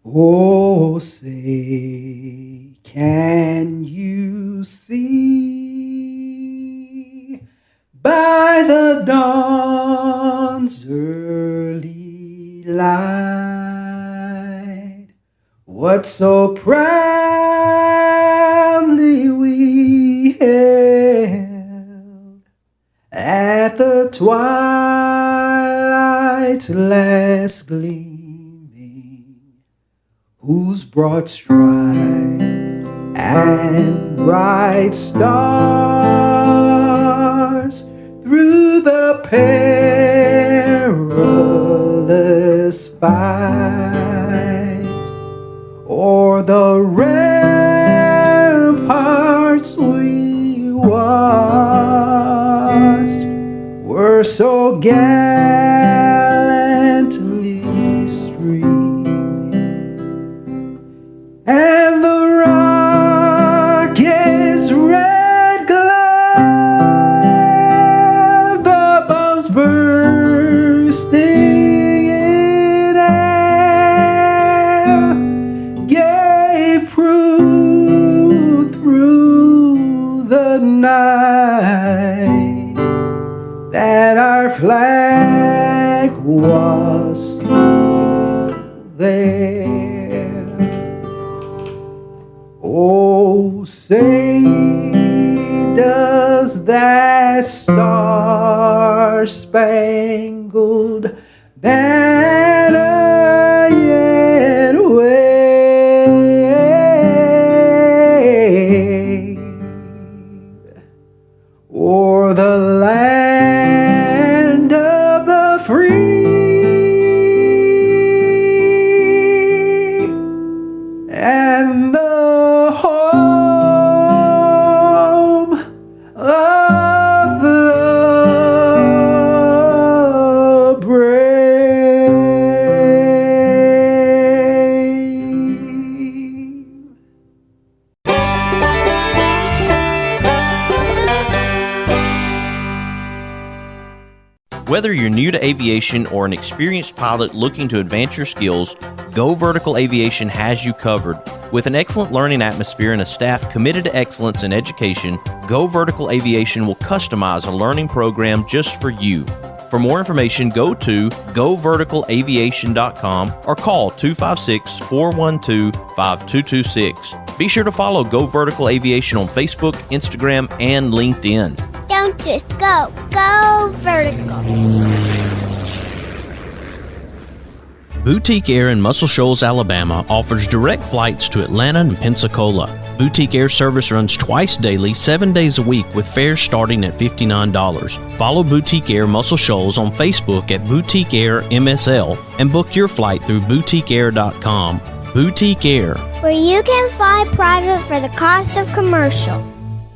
Oh, say, can you see by the dawn's early light what so proudly we held at the twilight's last gleaming, whose broad stripes and bright stars through the perilous fight o'er the ramparts we watched were so gallantly streaming, and the rocket's red glare, the bombs bursting in air, gave proof through the night that our flag was still there. Oh, say, does that star-spangled banner yet wave o'er the land of the free and the home of the brave? Whether you're new to aviation or an experienced pilot looking to advance your skills, Go Vertical Aviation has you covered. With an excellent learning atmosphere and a staff committed to excellence in education, Go Vertical Aviation will customize a learning program just for you. For more information, go to goverticalaviation.com or call 256-412-5226. Be sure to follow Go Vertical Aviation on Facebook, Instagram, and LinkedIn. Don't just go, go vertical. Boutique Air in Muscle Shoals, Alabama offers direct flights to Atlanta and Pensacola. Boutique Air service runs twice daily, 7 days a week with fares starting at $59. Follow Boutique Air Muscle Shoals on Facebook at Boutique Air MSL and book your flight through boutiqueair.com. Boutique Air, Where you can fly private for the cost of commercial.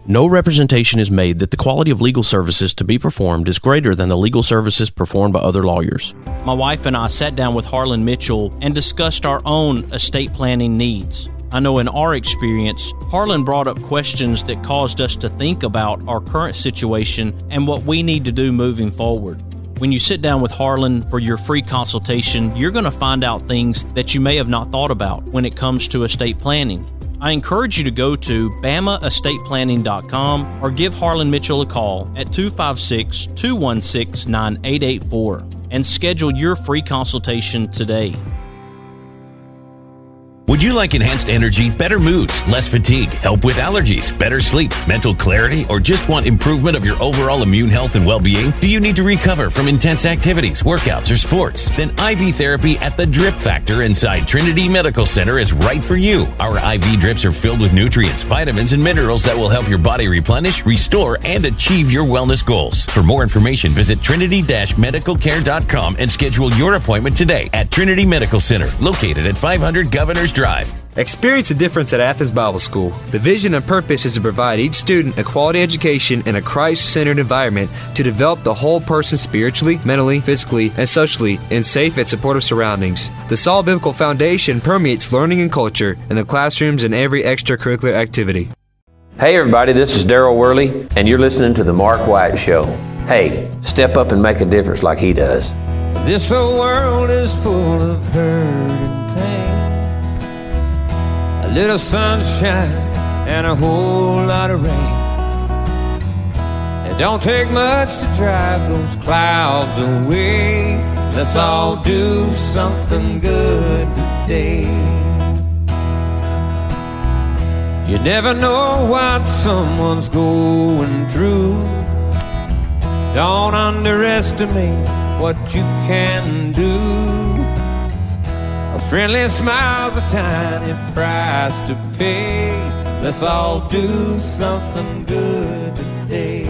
no representation is made that the quality of legal services to be performed is greater than the legal services performed by other lawyers. My wife and I sat down with Harlan Mitchell and discussed our own estate planning needs. I know in our experience, Harlan brought up questions that caused us to think about our current situation and what we need to do moving forward. When you sit down with Harlan for your free consultation, you're going to find out things that you may have not thought about when it comes to estate planning. I encourage you to go to bamaestateplanning.com or give Harlan Mitchell a call at 256-216-9884 and schedule your free consultation today. Would you like enhanced energy, better moods, less fatigue, help with allergies, better sleep, mental clarity, or just want improvement of your overall immune health and well-being? Do you need to recover from intense activities, workouts, or sports? Then IV therapy at the Drip Factor inside Trinity Medical Center is right for you. Our IV drips are filled with nutrients, vitamins, and minerals that will help your body replenish, restore, and achieve your wellness goals. For more information, visit trinity-medicalcare.com and schedule your appointment today at Trinity Medical Center, located at 500 Governors Drive. Experience the difference at Athens Bible School. The vision and purpose is to provide each student a quality education in a Christ-centered environment to develop the whole person spiritually, mentally, physically, and socially in safe and supportive surroundings. The solid biblical foundation permeates learning and culture in the classrooms and every extracurricular activity. Hey everybody, this is Daryl Worley, and you're listening to The Mark White Show. Hey, step up and make a difference like he does. This old world is full of hurt and pain. little sunshine and a whole lot of rain. It don't take much to drive those clouds away. Let's all do something good today. You never know what someone's going through. Don't underestimate what you can do. A friendly smile's a tiny price to pay. Let's all do something good today.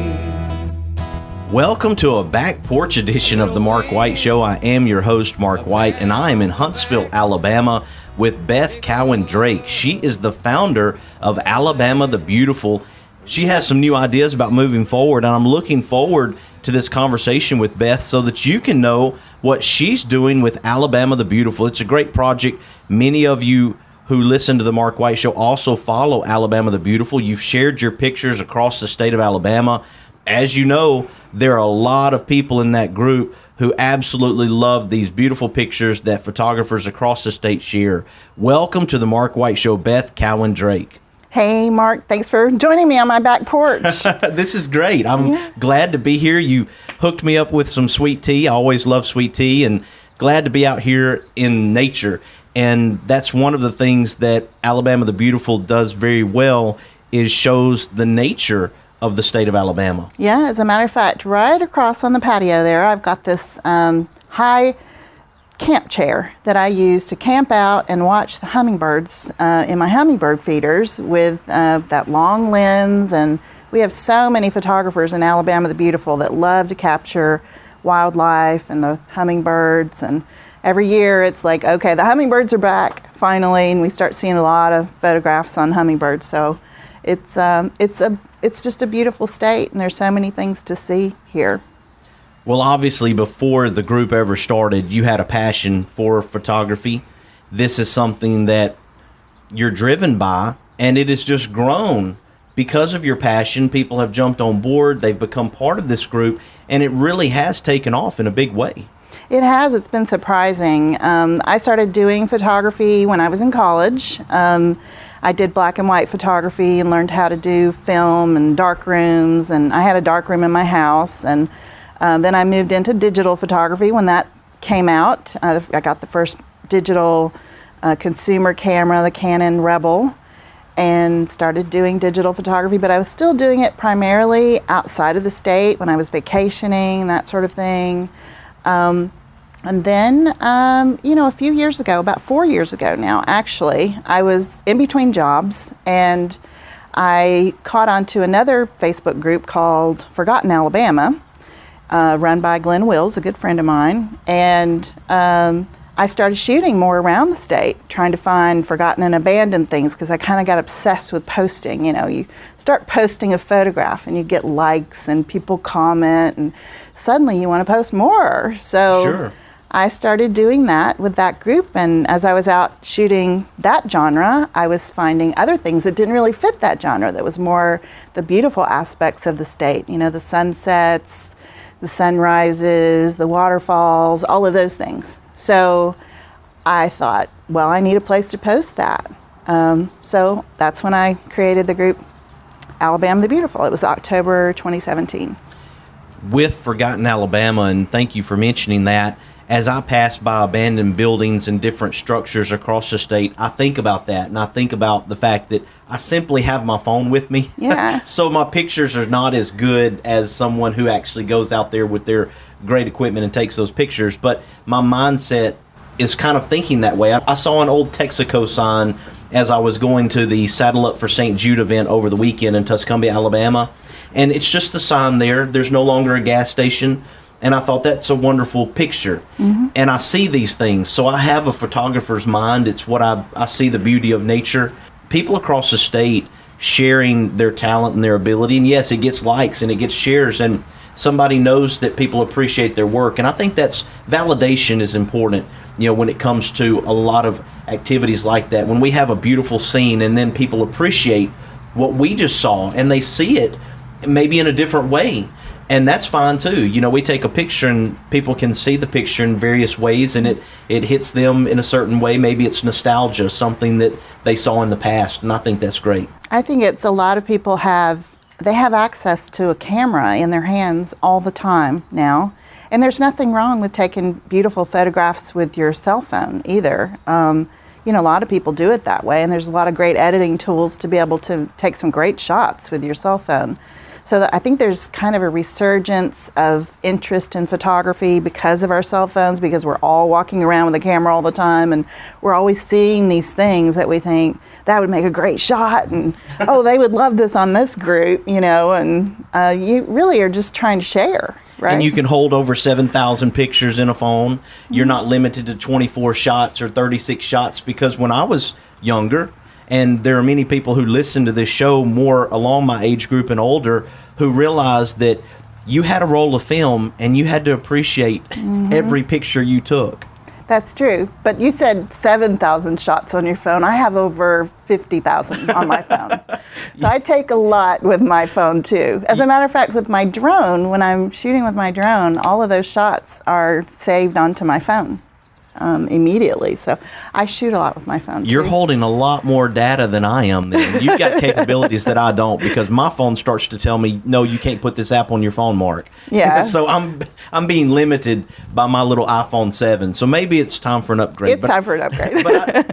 Welcome to a back porch edition of the Mark White Show. I am your host, Mark White, and I am in Huntsville, Alabama with Beth Cowan Drake. She is the founder of Alabama the Beautiful. She has some new ideas about moving forward, and I'm looking forward to this conversation with Beth so that you can know what she's doing with Alabama the Beautiful. It's a great project. Many of you who listen to the Mark White Show also follow Alabama the Beautiful. You've shared your pictures across the state of Alabama. As you know, there are a lot of people in that group who absolutely love these beautiful pictures that photographers across the state share. Welcome to the Mark White Show, Beth Cowan Drake. Hey, Mark, thanks for joining me on my back porch. This is great. I'm glad to be here. You hooked me up with some sweet tea. I always love sweet tea, and glad to be out here in nature. And that's one of the things that Alabama the Beautiful does very well, is shows the nature of the state of Alabama. Yeah, as a matter of fact, right across on the patio there, I've got this high camp chair that I use to camp out and watch the hummingbirds in my hummingbird feeders with that long lens. And we have so many photographers in Alabama the Beautiful that love to capture wildlife and the hummingbirds. And every year it's like, okay, the hummingbirds are back finally, and we start seeing a lot of photographs on hummingbirds. So it's just a beautiful state, and there's so many things to see here. Well, obviously, before the group ever started, you had a passion for photography. This is something that you're driven by, and it has just grown. Because of your passion, people have jumped on board. They've become part of this group, and it really has taken off in a big way. It has. It's been surprising. I started doing photography when I was in college. I did black and white photography and learned how to do film and dark rooms, and I had a dark room in my house. And then I moved into digital photography when that came out. I got the first digital consumer camera, the Canon Rebel, and started doing digital photography, but I was still doing it primarily outside of the state when I was vacationing, that sort of thing. And then, a few years ago, about 4 years ago now, actually, I was in between jobs, and I caught on to another Facebook group called Forgotten Alabama, run by Glenn Wills, a good friend of mine. And I started shooting more around the state, trying to find forgotten and abandoned things, because I kind of got obsessed with posting. You start posting a photograph and you get likes and people comment, and suddenly you want to post more. So Sure. I started doing that with that group, and as I was out shooting that genre, I was finding other things that didn't really fit that genre, that was more the beautiful aspects of the state, the sunsets, the sunrises, the waterfalls, all of those things. So I thought, well, I need a place to post that. So that's when I created the group Alabama the Beautiful. It was October 2017. With Forgotten Alabama, and thank you for mentioning that, as I pass by abandoned buildings and different structures across the state, I think about that, and I think about the fact that I simply have my phone with me. Yeah. So my pictures are not as good as someone who actually goes out there with their great equipment and takes those pictures, but my mindset is kind of thinking that way. I saw an old Texaco sign as I was going to the Saddle Up for St. Jude event over the weekend in Tuscumbia, Alabama, and it's just the sign there. There's no longer a gas station. And I thought, that's a wonderful picture. Mm-hmm. And I see these things. So I have a photographer's mind. It's what I see the beauty of nature. People across the state sharing their talent and their ability. And yes, it gets likes and it gets shares. And somebody knows that people appreciate their work. And I think that's validation is important, when it comes to a lot of activities like that. When we have a beautiful scene and then people appreciate what we just saw and they see it maybe in a different way. And that's fine too. You know, we take a picture and people can see the picture in various ways, and it hits them in a certain way. Maybe it's nostalgia, something that they saw in the past, and I think that's great. I think it's a lot of people have access to a camera in their hands all the time now. And there's nothing wrong with taking beautiful photographs with your cell phone either. You know, a lot of people do it that way, and there's a lot of great editing tools to be able to take some great shots with your cell phone. So I think there's kind of a resurgence of interest in photography because of our cell phones, because we're all walking around with a camera all the time, and we're always seeing these things that we think that would make a great shot, and oh, they would love this on this group, you know, and you really are just trying to share. Right. And you can hold over 7,000 pictures in a phone. You're not limited to 24 shots or 36 shots, because when I was younger, and there are many people who listen to this show more along my age group and older who realized that you had a roll of film and you had to appreciate every picture you took. That's true. But you said 7,000 shots on your phone. I have over 50,000 on my phone. So I take a lot with my phone too. As a matter of fact, with my drone, when I'm shooting with my drone, all of those shots are saved onto my phone immediately. So I shoot a lot with my phone too. You're holding a lot more data than I am then. You've got capabilities that I don't, because my phone starts to tell me, no, you can't put this app on your phone, Mark. Yeah. So I'm being limited by my little iPhone 7. So maybe it's time for an upgrade. It's time for an upgrade.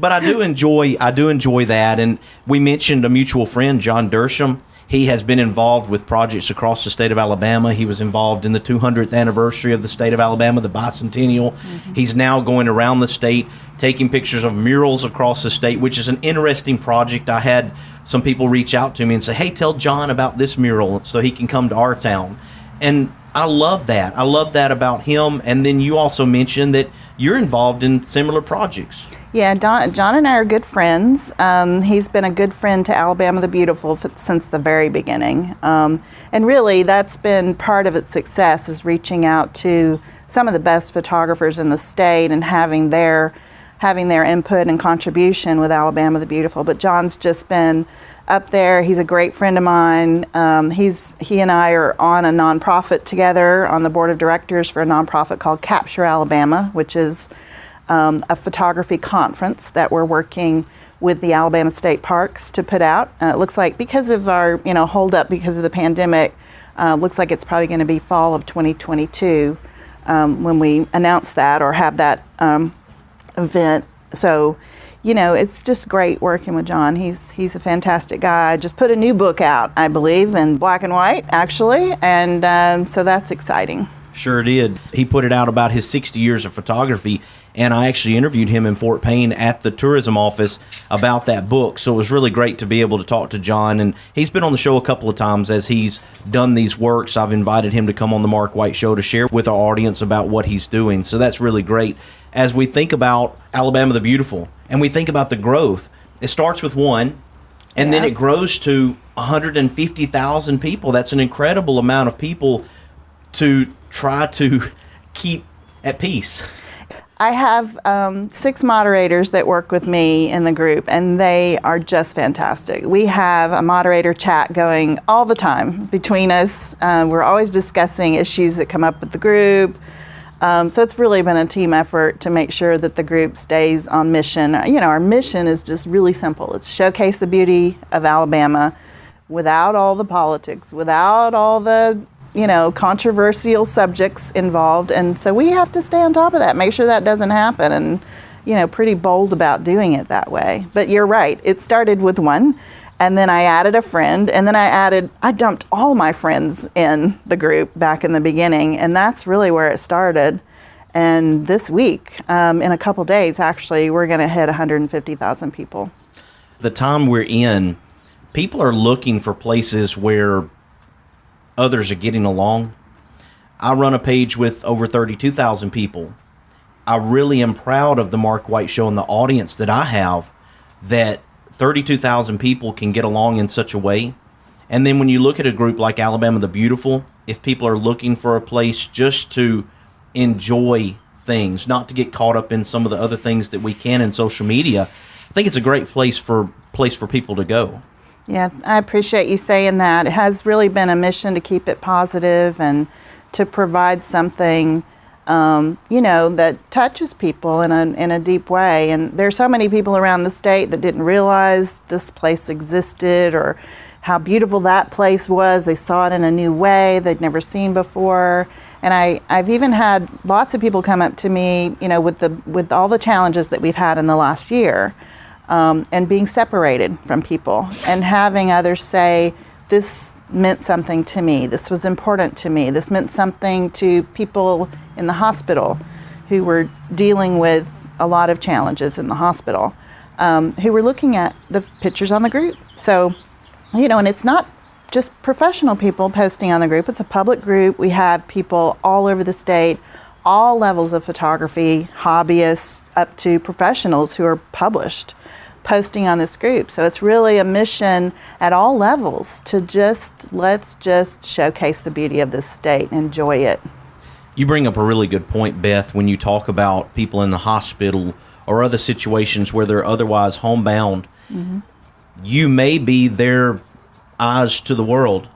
but I do enjoy that. And we mentioned a mutual friend, John Dersham. He has been involved with projects across the state of Alabama. He was involved in the 200th anniversary of the state of Alabama, the bicentennial. He's now going around the state taking pictures of murals across the state, which is an interesting project. I had some people reach out to me and say, hey, tell John about this mural so he can come to our town. And I love that. I love that about him. And then you also mentioned that you're involved in similar projects. Yeah, John and I are good friends. He's been a good friend to Alabama the Beautiful since the very beginning. And really, that's been part of its success, is reaching out to some of the best photographers in the state and having their input and contribution with Alabama the Beautiful. But John's just been up there. He's a great friend of mine. He and I are on a nonprofit together on the board of directors for a nonprofit called Capture Alabama, which is a photography conference that we're working with the Alabama State Parks to put out. It looks like, because of our hold up because of the pandemic, looks like it's probably going to be fall of 2022 when we announce that or have that event. So, it's just great working with John. He's a fantastic guy. Just put a new book out, I believe, in black and white, actually, and so that's exciting. Sure did. He put it out about his 60 years of photography, and I actually interviewed him in Fort Payne at the tourism office about that book. So it was really great to be able to talk to John, and he's been on the show a couple of times as he's done these works. I've invited him to come on the Mark White Show to share with our audience about what he's doing. So that's really great. As we think about Alabama the Beautiful, and we think about the growth, it starts with one, and then it grows to 150,000 people. That's an incredible amount of people to try to keep at peace. I have 6 moderators that work with me in the group, and they are just fantastic. We have a moderator chat going all the time between us. We're always discussing issues that come up with the group. So it's really been a team effort to make sure that the group stays on mission. Our mission is just really simple. It's showcase the beauty of Alabama without all the politics, without all the controversial subjects involved. And so we have to stay on top of that, make sure that doesn't happen, and, pretty bold about doing it that way. But you're right. It started with one, and then I added a friend, and then I dumped all my friends in the group back in the beginning, and that's really where it started. And this week, in a couple days, actually, we're going to hit 150,000 people. The time we're in, people are looking for places where others are getting along. I run a page with over 32,000 people. I really am proud of the Mark White Show and the audience that I have, that 32,000 people can get along in such a way. And then when you look at a group like Alabama the Beautiful, if people are looking for a place just to enjoy things, not to get caught up in some of the other things that we can in social media, I think it's a great place for people to go. Yeah, I appreciate you saying that. It has really been a mission to keep it positive and to provide something, that touches people in a deep way. And there's so many people around the state that didn't realize this place existed or how beautiful that place was. They saw it in a new way they'd never seen before. And I've even had lots of people come up to me, with all the challenges that we've had in the last year, and being separated from people and having others say, this meant something to me. This was important to me. This meant something to people in the hospital who were dealing with a lot of challenges in the hospital, who were looking at the pictures on the group. So, and it's not just professional people posting on the group. It's a public group. We have people all over the state, all levels of photography, hobbyists up to professionals who are published, posting on this group. So it's really a mission at all levels to let's just showcase the beauty of this state and enjoy it. You bring up a really good point, Beth, when you talk about people in the hospital or other situations where they're otherwise homebound. Mm-hmm. You may be their eyes to the world.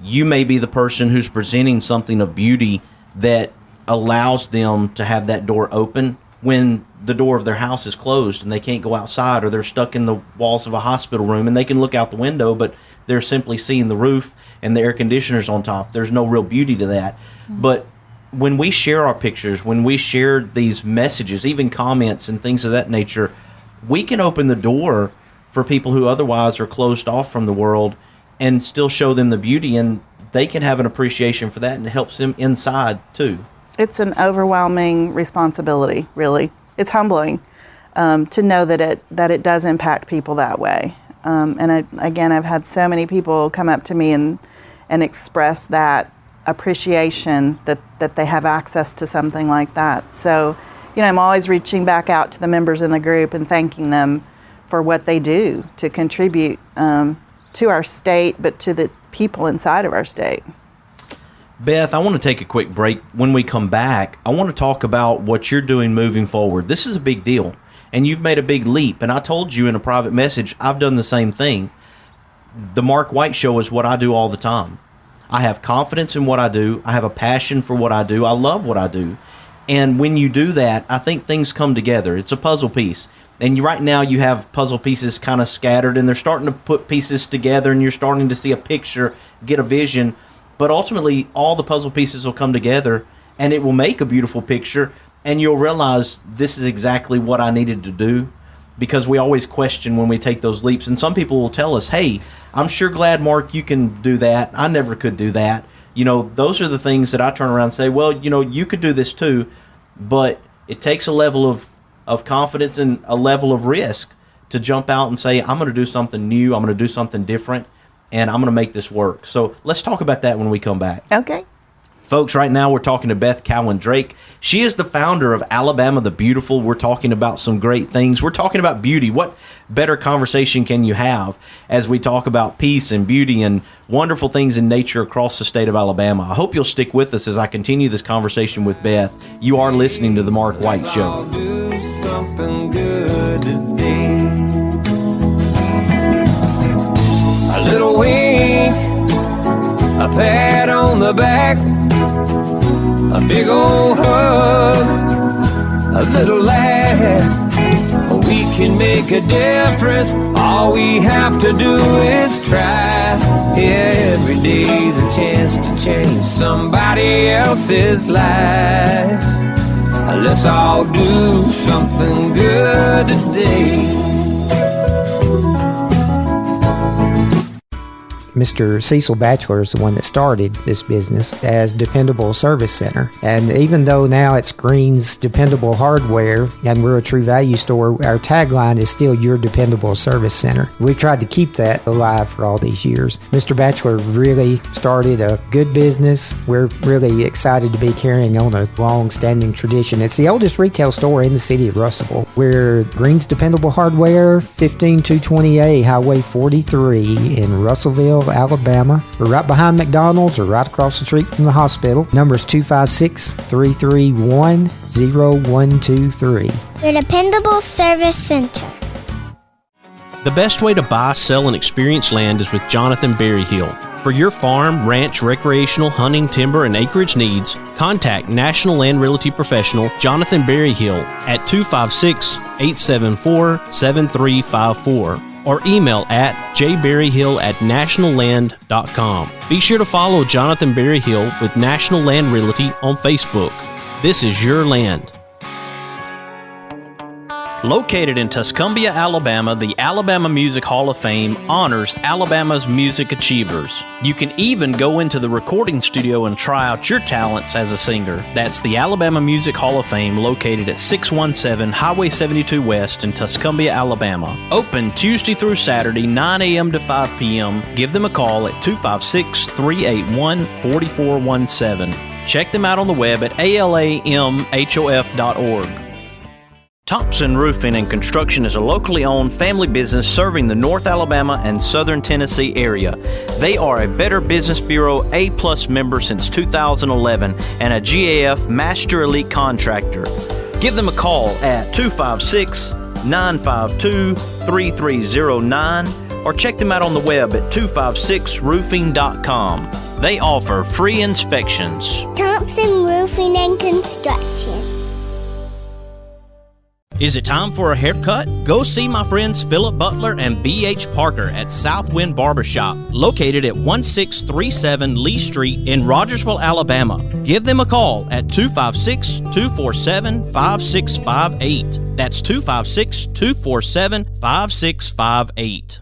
You may be the person who's presenting something of beauty that allows them to have that door open when the door of their house is closed and they can't go outside, or they're stuck in the walls of a hospital room and they can look out the window, but they're simply seeing the roof and the air conditioners on top. There's no real beauty to that. Mm-hmm. But when we share our pictures, when we share these messages, even comments and things of that nature, we can open the door for people who otherwise are closed off from the world and still show them the beauty, and they can have an appreciation for that, and it helps them inside too. It's an overwhelming responsibility, really. It's humbling to know that it does impact people that way. I've had so many people come up to me and express that appreciation that they have access to something like that. So, I'm always reaching back out to the members in the group and thanking them for what they do to contribute to our state, but to the people inside of our state. Beth, I want to take a quick break. When we come back, I want to talk about what you're doing moving forward. This is a big deal, and you've made a big leap. And I told you in a private message, I've done the same thing. The Mark White Show is what I do all the time. I have confidence in what I do. I have a passion for what I do. I love what I do. And when you do that, I think things come together. It's a puzzle piece. And right now you have puzzle pieces kind of scattered, and they're starting to put pieces together, and you're starting to see a picture, get a vision. But ultimately, all the puzzle pieces will come together, and it will make a beautiful picture, and you'll realize this is exactly what I needed to do, because we always question when we take those leaps. And some people will tell us, hey, I'm sure glad, Mark, you can do that. I never could do that. Those are the things that I turn around and say, well, you could do this too, but it takes a level of confidence and a level of risk to jump out and say, I'm going to do something new, I'm going to do something different, and I'm going to make this work. So let's talk about that when we come back. Okay. Folks, right now we're talking to Beth Cowan Drake. She is the founder of Alabama the Beautiful. We're talking about some great things. We're talking about beauty. What better conversation can you have as we talk about peace and beauty and wonderful things in nature across the state of Alabama? I hope you'll stick with us as I continue this conversation with Beth. You are listening to The Mark White Show. I'll do something good today. A little wink, a pat on the back, a big old hug, a little laugh. We can make a difference. All we have to do is try. Yeah, every day's a chance to change somebody else's life. Let's all do something good today. Mr. Cecil Batchelor is the one that started this business as Dependable Service Center. And even though now it's Green's Dependable Hardware and we're a True Value store, our tagline is still Your Dependable Service Center. We've tried to keep that alive for all these years. Mr. Batchelor really started a good business. We're really excited to be carrying on a long-standing tradition. It's the oldest retail store in the city of Russellville. We're Green's Dependable Hardware, 15220A Highway 43 in Russellville, Alabama. We're right behind McDonald's or right across the street from the hospital. Number is 256-331-0123. Your Dependable Service Center. The best way to buy, sell, and experience land is with Jonathan Berryhill. For your farm, ranch, recreational, hunting, timber, and acreage needs, contact National Land Realty Professional Jonathan Berryhill at 256-874-7354 or email at jberryhill@nationalland.com. Be sure to follow Jonathan Berryhill with National Land Realty on Facebook. This is your land. Located in Tuscumbia, Alabama, the Alabama Music Hall of Fame honors Alabama's music achievers. You can even go into the recording studio and try out your talents as a singer. That's the Alabama Music Hall of Fame, located at 617 Highway 72 West in Tuscumbia, Alabama. Open Tuesday through Saturday, 9 a.m. to 5 p.m. Give them a call at 256-381-4417. Check them out on the web at alamhof.org. Thompson Roofing and Construction is a locally owned family business serving the North Alabama and Southern Tennessee area. They are a Better Business Bureau A+ member since 2011 and a GAF Master Elite Contractor. Give them a call at 256-952-3309 or check them out on the web at 256roofing.com. They offer free inspections. Thompson Roofing and Construction. Is it time for a haircut? Go see my friends Philip Butler and B.H. Parker at Southwind Barbershop, located at 1637 Lee Street in Rogersville, Alabama. Give them a call at 256-247-5658. That's 256-247-5658.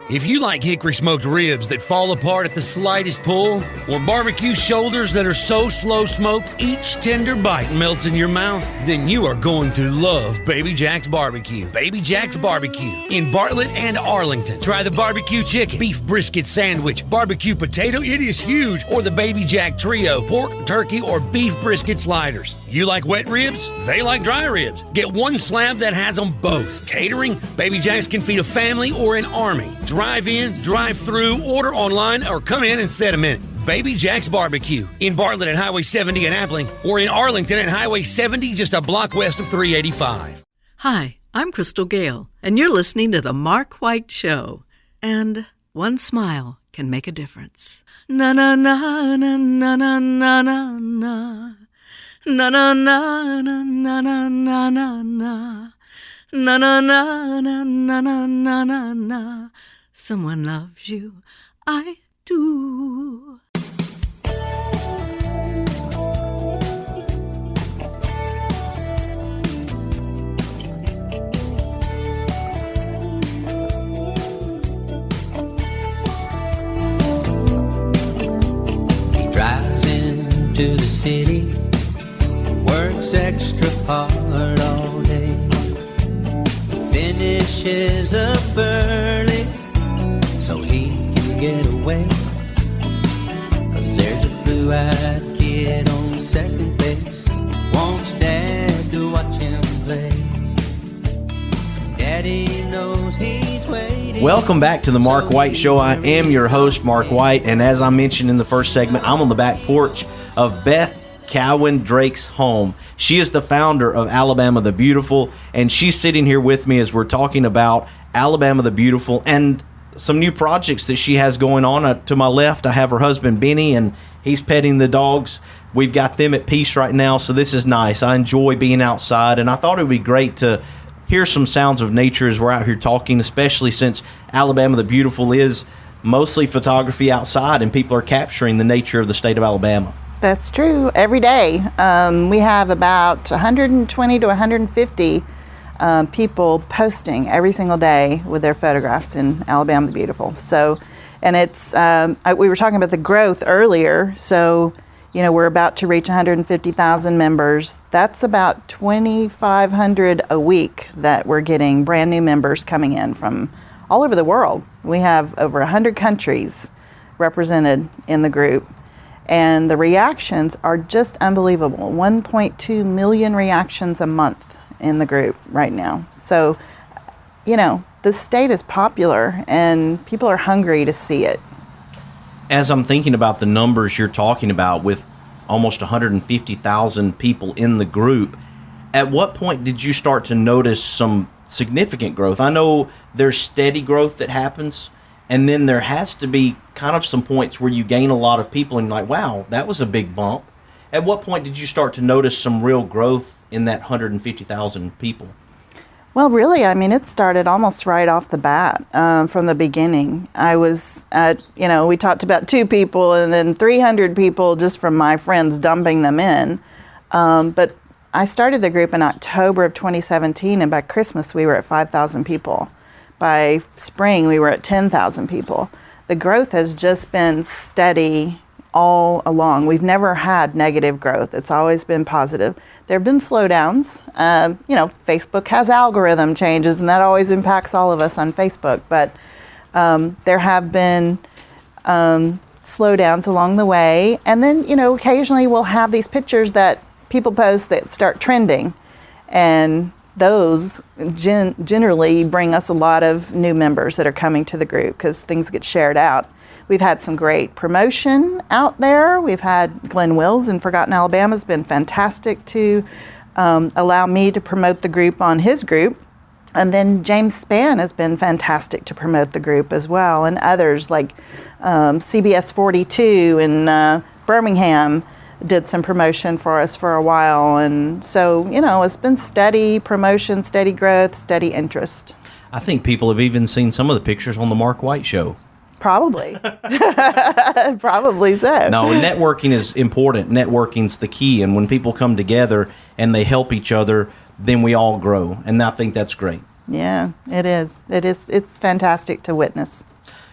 If you like hickory smoked ribs that fall apart at the slightest pull, or barbecue shoulders that are so slow smoked each tender bite melts in your mouth, then you are going to love Baby Jack's Barbecue. Baby Jack's Barbecue in Bartlett and Arlington. Try the barbecue chicken, beef brisket sandwich, barbecue potato, it is huge, or the Baby Jack Trio, pork, turkey, or beef brisket sliders. You like wet ribs? They like dry ribs. Get one slab that has them both. Catering? Baby Jack's can feed a family or an army. Drive in, drive through, order online, or come in and set a minute. Baby Jack's Barbecue in Bartlett at Highway 70 in Appling, or in Arlington at Highway 70 just a block west of 385. Hi, I'm Crystal Gale, and you're listening to The Mark White Show. And one smile can make a difference. Na na na na na na na na na. Na na na na na na na na na. Na na na na na na na na na. Someone loves you, I do. He drives into the city, works extra hard all day, finishes up early so he can get away. 'Cause there's a blue-eyed kid on second base, wants Dad to watch him play. Daddy knows he's waiting. Welcome back to the Mark White Show. I am your host, Mark White, and as I mentioned in the first segment, I'm on the back porch of Beth Cowan Drake's home. She is the founder of Alabama the Beautiful, and she's sitting here with me as we're talking about Alabama the Beautiful and some new projects that she has going on. To my left, I have her husband, Benny, and he's petting the dogs. We've got them at peace right now, so this is nice. I enjoy being outside, and I thought it would be great to hear some sounds of nature as we're out here talking, especially since Alabama the Beautiful is mostly photography outside, and people are capturing the nature of the state of Alabama. That's true. Every day. We have about 120 to 150 people posting every single day with their photographs in Alabama the Beautiful. So, and it's, we were talking about the growth earlier. So, you know, we're about to reach 150,000 members. That's about 2,500 a week that we're getting brand new members coming in from all over the world. We have over 100 countries represented in the group. And the reactions are just unbelievable. 1.2 million reactions a month in the group right now. So, you know, the state is popular and people are hungry to see it. As I'm thinking about the numbers you're talking about with almost 150,000 people in the group, at what point did you start to notice some significant growth. I know there's steady growth that happens, and then there has to be kind of some points where you gain a lot of people and you're like, wow, that was a big bump. At what point did you start to notice some real growth in that 150,000 people? Well, really, I mean, it started almost right off the bat, from the beginning. I was at, we talked about 2 people and then 300 people just from my friends dumping them in. But I started the group in October of 2017, and by Christmas we were at 5,000 people. By spring we were at 10,000 people. The growth has just been steady all along. We've never had negative growth. It's always been positive. There have been slowdowns. Facebook has algorithm changes, and that always impacts all of us on Facebook. But there have been slowdowns along the way. And then, occasionally we'll have these pictures that people post that start trending. And those generally bring us a lot of new members that are coming to the group because things get shared out. We've had some great promotion out there. We've had Glenn Wills in Forgotten Alabama has been fantastic to allow me to promote the group on his group. And then James Spann has been fantastic to promote the group as well. And others like CBS 42 in Birmingham did some promotion for us for a while. And so, it's been steady promotion, steady growth, steady interest. I think people have even seen some of the pictures on the Mark White Show. Probably. Probably so. No, networking is important. Networking's the key. And when people come together and they help each other, then we all grow. And I think that's great. Yeah, it is. It's fantastic to witness.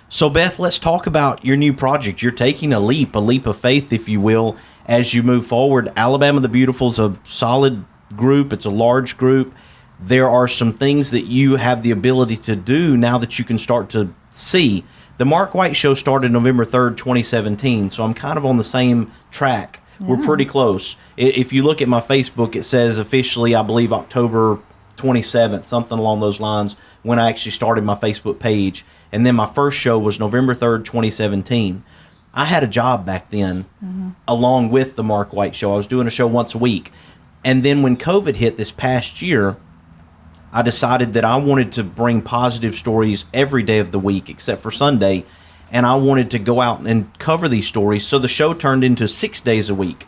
So, Beth, let's talk about your new project. You're taking a leap of faith, if you will, as you move forward. Alabama the Beautiful is a solid group. It's a large group. There are some things that you have the ability to do now that you can start to see. The Mark White Show started November 3rd, 2017, so I'm kind of on the same track. Yeah. We're pretty close. If you look at my Facebook, it says officially, I believe, October 27th, something along those lines, when I actually started my Facebook page. And then my first show was November 3rd, 2017. I had a job back then, along with the Mark White Show. I was doing a show once a week. And then when COVID hit this past year, I decided that I wanted to bring positive stories every day of the week except for Sunday, and I wanted to go out and cover these stories. So the show turned into 6 days a week.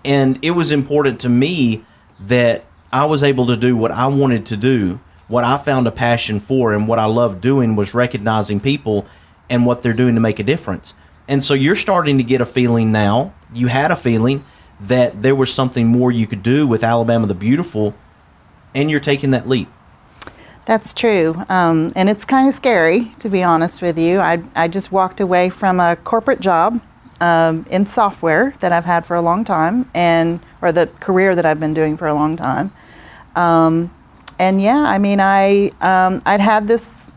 And it was important to me that I was able to do what I wanted to do, what I found a passion for, and what I loved doing was recognizing people and what they're doing to make a difference. And so you're starting to get a feeling now, you had a feeling that there was something more you could do with Alabama the Beautiful, and you're taking that leap. That's true. And it's kind of scary, to be honest with you. I just walked away from a corporate job in software that I've had for a long time, or the career that I've been doing for a long time. And yeah, I mean, I'd had this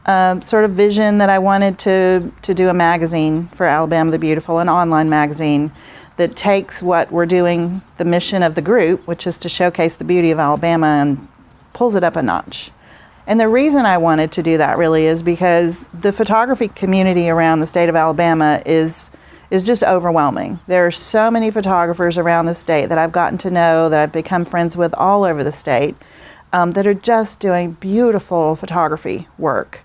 sort of vision that I wanted to do a magazine for Alabama the Beautiful, an online magazine that takes what we're doing, the mission of the group, which is to showcase the beauty of Alabama, and pulls it up a notch. And the reason I wanted to do that really is because the photography community around the state of Alabama is just overwhelming. There are so many photographers around the state that I've gotten to know, that I've become friends with all over the state, that are just doing beautiful photography work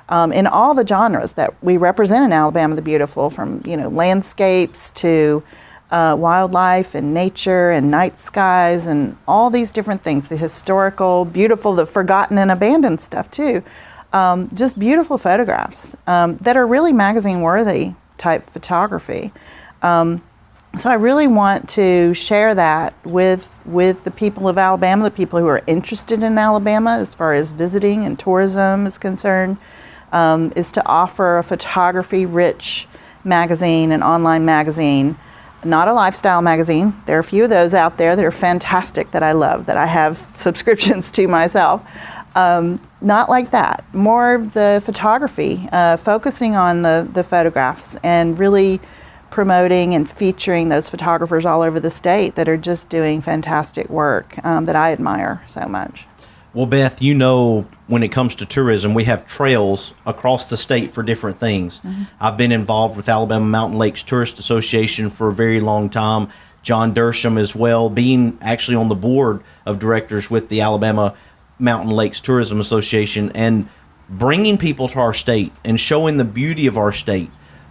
in all the genres that we represent in Alabama the Beautiful, from landscapes to wildlife and nature and night skies and all these different things, the historical, beautiful, the forgotten and abandoned stuff too. Just beautiful photographs that are really magazine worthy type photography. So I really want to share that with the people of Alabama, the people who are interested in Alabama as far as visiting and tourism is concerned, is to offer a photography-rich magazine, an online magazine, not a lifestyle magazine. There are a few of those out there that are fantastic that I love, that I have subscriptions to myself. Not like that. More of the photography, focusing on the photographs and really promoting and featuring those photographers all over the state that are just doing fantastic work that I admire so much. Well, Beth, when it comes to tourism, we have trails across the state for different things. Mm-hmm. I've been involved with Alabama Mountain Lakes Tourist Association for a very long time. John Dersham as well, being actually on the board of directors with the Alabama Mountain Lakes Tourism Association and bringing people to our state and showing the beauty of our state.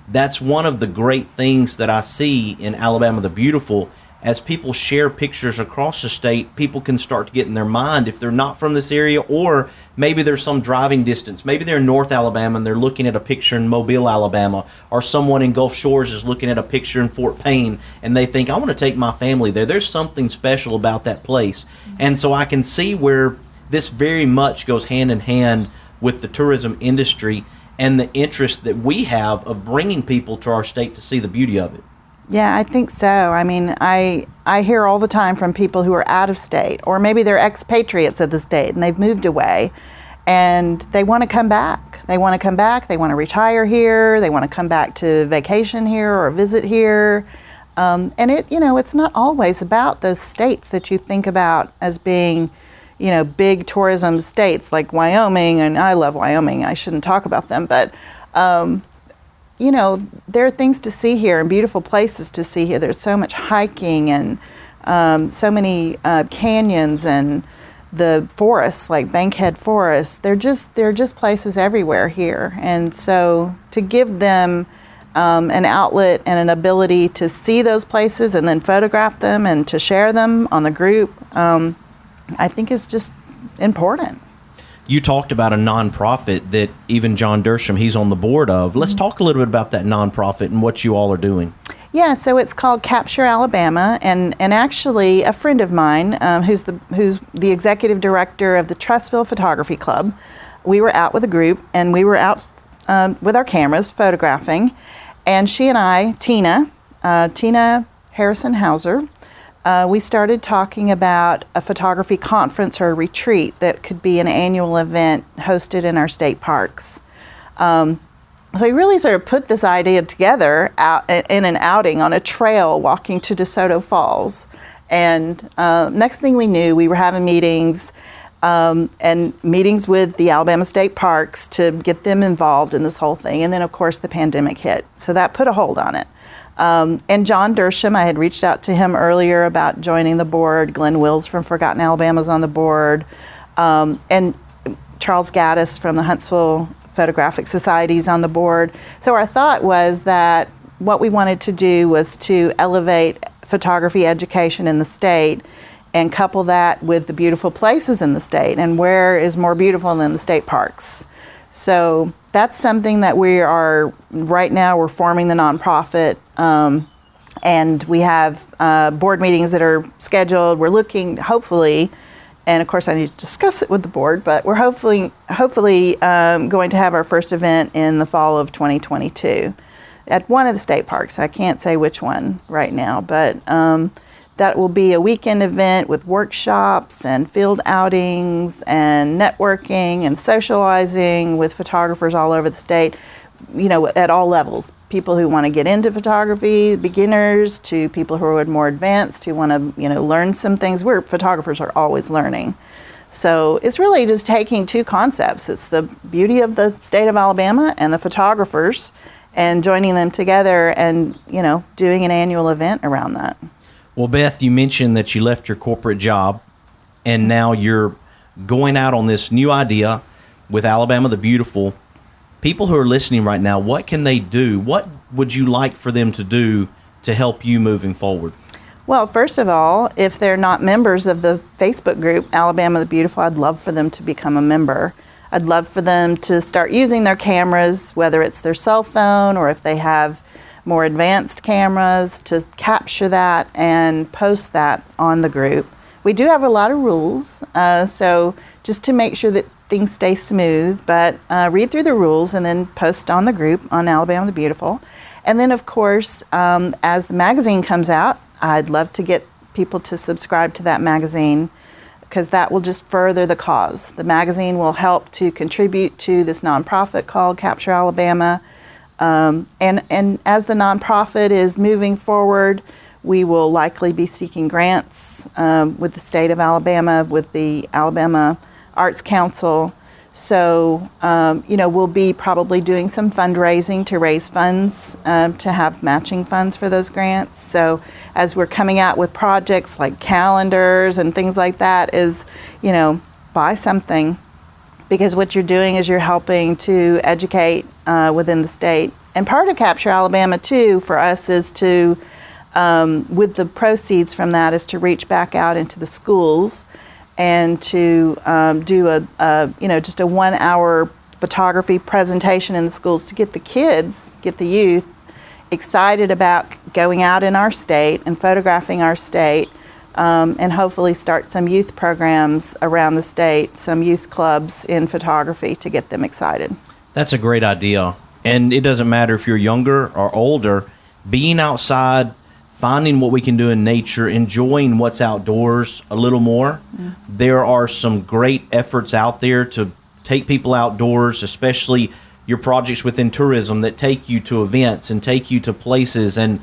That's one of the great things that I see in Alabama the Beautiful. As people share pictures across the state, people can start to get in their mind if they're not from this area, or maybe there's some driving distance. Maybe they're in North Alabama and they're looking at a picture in Mobile, Alabama, or someone in Gulf Shores is looking at a picture in Fort Payne and they think, I want to take my family there. There's something special about that place. And so I can see where this very much goes hand in hand with the tourism industry and the interest that we have of bringing people to our state to see the beauty of it. Yeah, I think so. I mean, I hear all the time from people who are out of state, or maybe they're expatriates of the state and they've moved away and they want to come back. They want to come back, they want to retire here, they want to come back to vacation here or visit here. And it's not always about those states that you think about as being, big tourism states like Wyoming, and I love Wyoming, I shouldn't talk about them, but there are things to see here and beautiful places to see here. There's so much hiking and so many canyons and the forests, like Bankhead Forest. They're just places everywhere here. And so to give them an outlet and an ability to see those places and then photograph them and to share them on the group, I think is just important. You talked about a nonprofit that even John Dersham, he's on the board of. Let's talk a little bit about that nonprofit and what you all are doing. Yeah, so it's called Capture Alabama, and actually a friend of mine who's the executive director of the Trussville Photography Club. We were out with a group, and we were out with our cameras photographing, and she and I, Tina Harrison Hauser, we started talking about a photography conference or a retreat that could be an annual event hosted in our state parks. So we really sort of put this idea together out in an outing on a trail walking to DeSoto Falls. And next thing we knew, we were having meetings and meetings with the Alabama State Parks to get them involved in this whole thing. And then, of course, the pandemic hit. So that put a hold on it. And John Dersham, I had reached out to him earlier about joining the board. Glenn Wills from Forgotten Alabama's on the board. And Charles Gaddis from the Huntsville Photographic Society's on the board. So our thought was that what we wanted to do was to elevate photography education in the state and couple that with the beautiful places in the state. And where is more beautiful than the state parks? So that's something that we are, right now we're forming the nonprofit, and we have board meetings that are scheduled. We're looking, hopefully, and of course I need to discuss it with the board, but we're hopefully going to have our first event in the fall of 2022 at one of the state parks. I can't say which one right now, but that will be a weekend event with workshops and field outings and networking and socializing with photographers all over the state, at all levels. People who want to get into photography, beginners, to people who are more advanced, who want to, learn some things. Photographers are always learning. So it's really just taking two concepts. It's the beauty of the state of Alabama and the photographers and joining them together and, doing an annual event around that. Well, Beth, you mentioned that you left your corporate job and now you're going out on this new idea with Alabama the Beautiful. People who are listening right now, what can they do? What would you like for them to do to help you moving forward? Well, first of all, if they're not members of the Facebook group, Alabama the Beautiful, I'd love for them to become a member. I'd love for them to start using their cameras, whether it's their cell phone or if they have more advanced cameras, to capture that and post that on the group. We do have a lot of rules, so just to make sure that things stay smooth, but read through the rules and then post on the group on Alabama the Beautiful. And then, of course, as the magazine comes out, I'd love to get people to subscribe to that magazine because that will just further the cause. The magazine will help to contribute to this nonprofit called Capture Alabama. And as the nonprofit is moving forward, we will likely be seeking grants with the state of Alabama, with the Alabama Arts Council. So, we'll be probably doing some fundraising to raise funds to have matching funds for those grants. So as we're coming out with projects like calendars and things like that, is, buy something, because what you're doing is you're helping to educate within the state. And part of Capture Alabama, too, for us is to, with the proceeds from that, is to reach back out into the schools and to do just a 1 hour photography presentation in the schools to get the kids, get the youth excited about going out in our state and photographing our state, and hopefully start some youth programs around the state, some youth clubs in photography to get them excited. That's a great idea. And it doesn't matter if you're younger or older, being outside, finding what we can do in nature, enjoying what's outdoors a little more. Mm. There are some great efforts out there to take people outdoors, especially your projects within tourism that take you to events and take you to places, and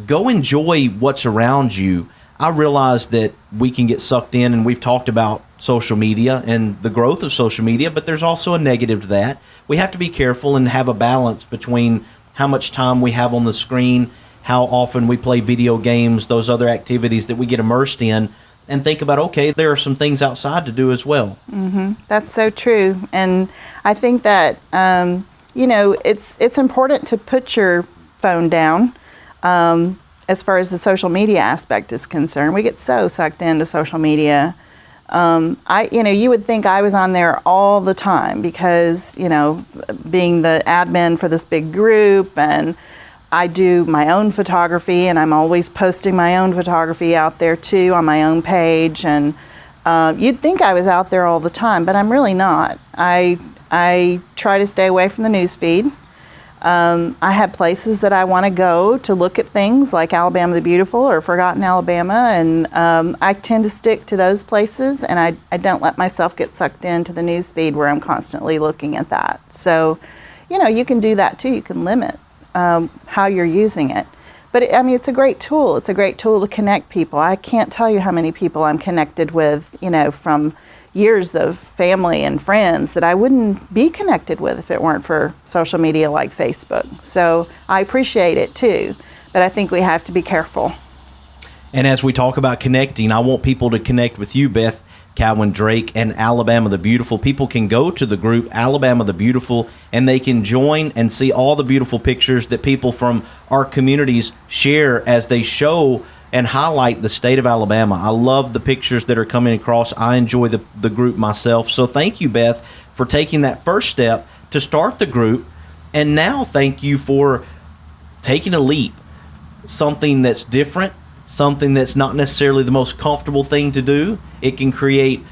go enjoy what's around you. I realize that we can get sucked in, and we've talked about social media and the growth of social media, but there's also a negative to that. We have to be careful and have a balance between how much time we have on the screen, how often we play video games, those other activities that we get immersed in, and think about, okay, there are some things outside to do as well. Mm-hmm. That's so true. And I think that, it's important to put your phone down. As far as the social media aspect is concerned, we get so sucked into social media. You would think I was on there all the time because, being the admin for this big group, and I do my own photography, and I'm always posting my own photography out there too on my own page. And you'd think I was out there all the time, but I'm really not. I try to stay away from the news feed. I have places that I want to go to look at things like Alabama the Beautiful or Forgotten Alabama, and I tend to stick to those places, and I don't let myself get sucked into the news feed where I'm constantly looking at that. So, you can do that too. You can limit how you're using it. But it's a great tool. It's a great tool to connect people. I can't tell you how many people I'm connected with, from years of family and friends that I wouldn't be connected with if it weren't for social media like Facebook. So I appreciate it too, but I think we have to be careful. And as we talk about connecting, I want people to connect with you, Beth Cowan Drake, and Alabama the Beautiful. People can go to the group Alabama the Beautiful, and they can join and see all the beautiful pictures that people from our communities share as they show and highlight the state of Alabama. I love the pictures that are coming across. I enjoy the group myself. So thank you, Beth, for taking that first step to start the group. And now thank you for taking a leap, something that's different, something that's not necessarily the most comfortable thing to do. It can create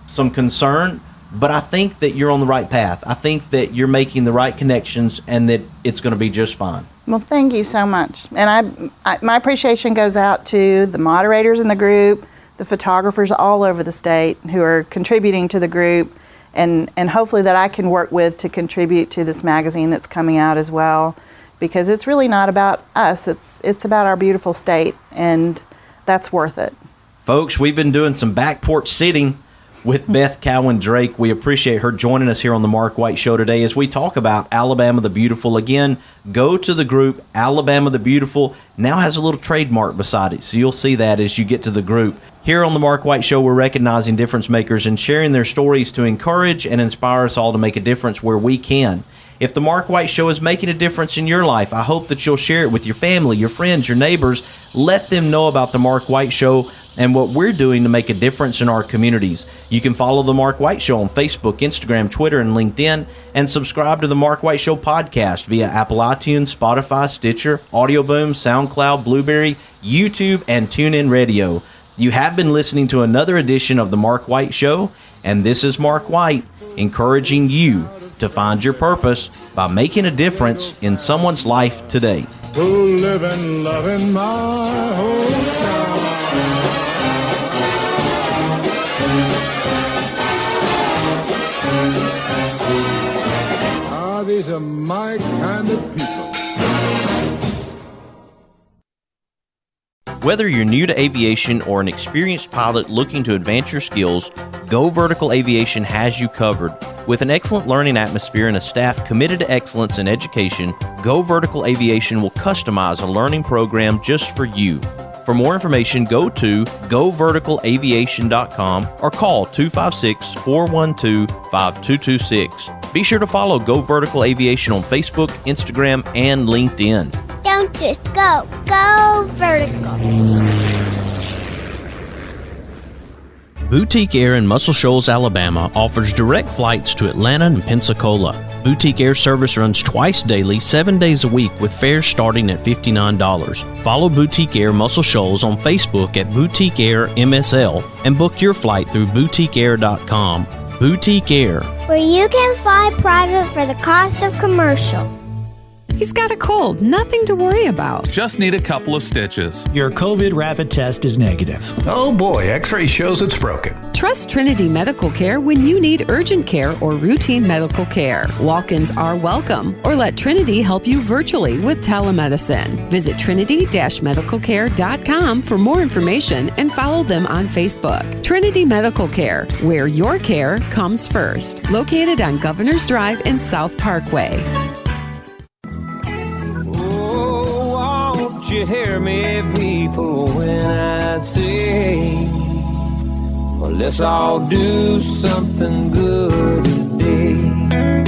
some concern, but I think that you're on the right path. I think that you're making the right connections and that it's going to be just fine. Well, thank you so much. And my appreciation goes out to the moderators in the group, the photographers all over the state who are contributing to the group, and hopefully that I can work with to contribute to this magazine that's coming out as well, because it's really not about us. It's about our beautiful state, and that's worth it. Folks, we've been doing some back porch sitting with Beth Cowan Drake. We appreciate her joining us here on the Mark White Show today as we talk about Alabama the Beautiful. Again, go to the group Alabama the Beautiful. Now has a little trademark beside it, so you'll see that as you get to the group. Here on the Mark White Show, we're recognizing difference makers and sharing their stories to encourage and inspire us all to make a difference where we can. If the Mark White Show is making a difference in your life, I hope that you'll share it with your family, your friends, your neighbors. Let them know about the Mark White Show and what we're doing to make a difference in our communities. You can follow The Mark White Show on Facebook, Instagram, Twitter, and LinkedIn, and subscribe to The Mark White Show podcast via Apple iTunes, Spotify, Stitcher, Audio Boom, SoundCloud, Blueberry, YouTube, and TuneIn Radio. You have been listening to another edition of The Mark White Show, and this is Mark White, encouraging you to find your purpose by making a difference in someone's life today. Who live and love in my hometown. These are my kind of people. Whether you're new to aviation or an experienced pilot looking to advance your skills, Go Vertical Aviation has you covered. With an excellent learning atmosphere and a staff committed to excellence in education, Go Vertical Aviation will customize a learning program just for you. For more information, go to goverticalaviation.com or call 256-412-5226. Be sure to follow Go Vertical Aviation on Facebook, Instagram, and LinkedIn. Don't just go. Go vertical. Boutique Air in Muscle Shoals, Alabama offers direct flights to Atlanta and Pensacola. Boutique Air service runs twice daily, 7 days a week with fares starting at $59. Follow Boutique Air Muscle Shoals on Facebook at Boutique Air MSL and book your flight through boutiqueair.com. Boutique Air, Where you can fly private for the cost of commercial. He's got a cold, nothing to worry about. Just need a couple of stitches. Your COVID rapid test is negative. Oh boy, X-ray shows it's broken. Trust Trinity Medical Care when you need urgent care or routine medical care. Walk-ins are welcome, or let Trinity help you virtually with telemedicine. Visit trinity-medicalcare.com for more information and follow them on Facebook. Trinity Medical Care, where your care comes first. Located on Governor's Drive and South Parkway. You hear me, people, when I say, well, let's all do something good today.